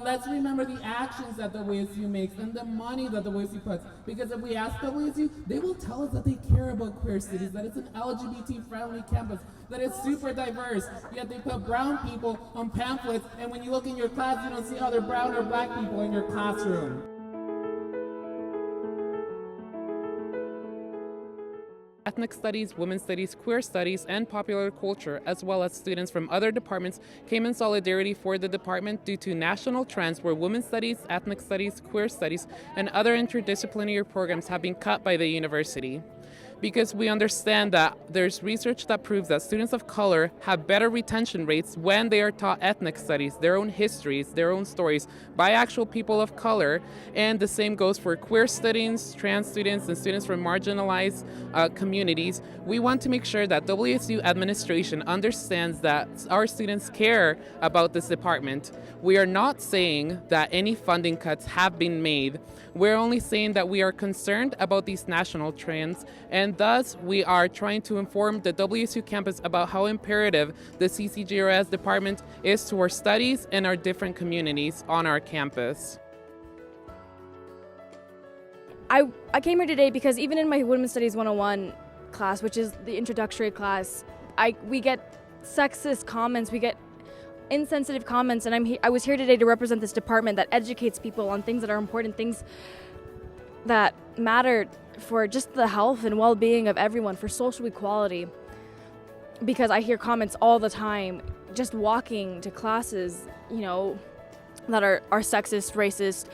Let's remember the actions that the WSU makes and the money that the WSU puts. Because if we ask WSU, they will tell us that they care about queer cities, that it's an LGBT-friendly campus, that it's super diverse. Yet they put brown people on pamphlets, and when you look in your class, you don't see other brown or black people in your classroom. Ethnic studies, women's studies, queer studies, and popular culture, as well as students from other departments, came in solidarity for the department due to national trends where women's studies, ethnic studies, queer studies, and other interdisciplinary programs have been cut by the university. Because we understand that there's research that proves that students of color have better retention rates when they are taught ethnic studies, their own histories, their own stories by actual people of color. And the same goes for queer students, trans students, and students from marginalized communities. We want to make sure that WSU administration understands that our students care about this department. We are not saying that any funding cuts have been made. We're only saying that we are concerned about these national trends, and thus we are trying to inform the WSU campus about how imperative the CCGRS department is to our studies and our different communities on our campus. I came here today because even in my Women's Studies 101 class, which is the introductory class, we get sexist comments, we get insensitive comments, and I was here today to represent this department that educates people on things that are important, things that matter for just the health and well-being of everyone, for social equality. Because I hear comments all the time, just walking to classes, that are sexist, racist.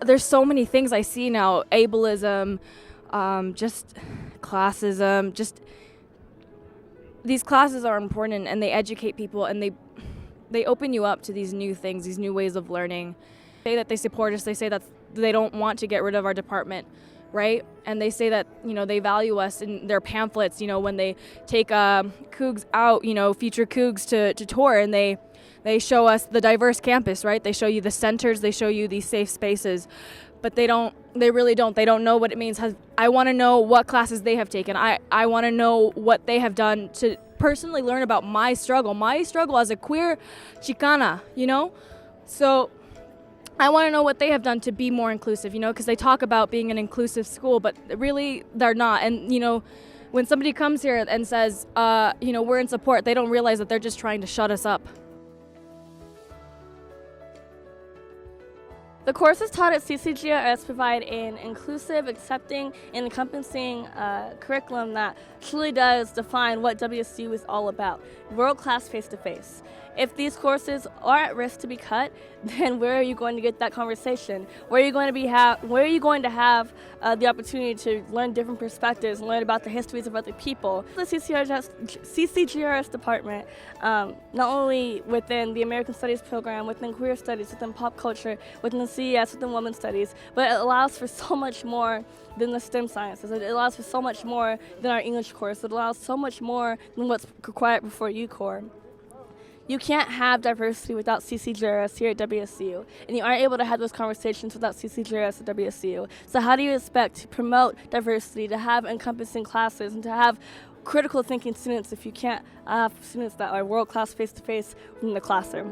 There's so many things I see now, ableism, just classism, these classes are important, and they educate people, and they open you up to these new things, these new ways of learning. They say that they support us. They say that they don't want to get rid of our department, right? And they say that, they value us in their pamphlets, when they take Cougs out, future Cougs to tour, and they show us the diverse campus, right? They show you the centers, they show you these safe spaces, but they really don't. They don't know what it means. I want to know what classes they have taken. I want to know what they have done to personally learn about my struggle as a queer Chicana, So I want to know what they have done to be more inclusive, because they talk about being an inclusive school, but really they're not. And, when somebody comes here and says, we're in support, they don't realize that they're just trying to shut us up. The courses taught at CCGRS provide an inclusive, accepting, and encompassing curriculum that truly does define what WSU is all about, world-class face-to-face. If these courses are at risk to be cut, then where are you going to get that conversation? Where are you going to have the opportunity to learn different perspectives and learn about the histories of other people? The CCGRS department, not only within the American Studies program, within queer studies, within pop culture, within the CES, within women's studies, but it allows for so much more than the STEM sciences. It allows for so much more than our English course. It allows so much more than what's required before UCore. You can't have diversity without CCGRS here at WSU, and you aren't able to have those conversations without CCGRS at WSU. So how do you expect to promote diversity, to have encompassing classes, and to have critical thinking students if you can't have students that are world-class face-to-face in the classroom?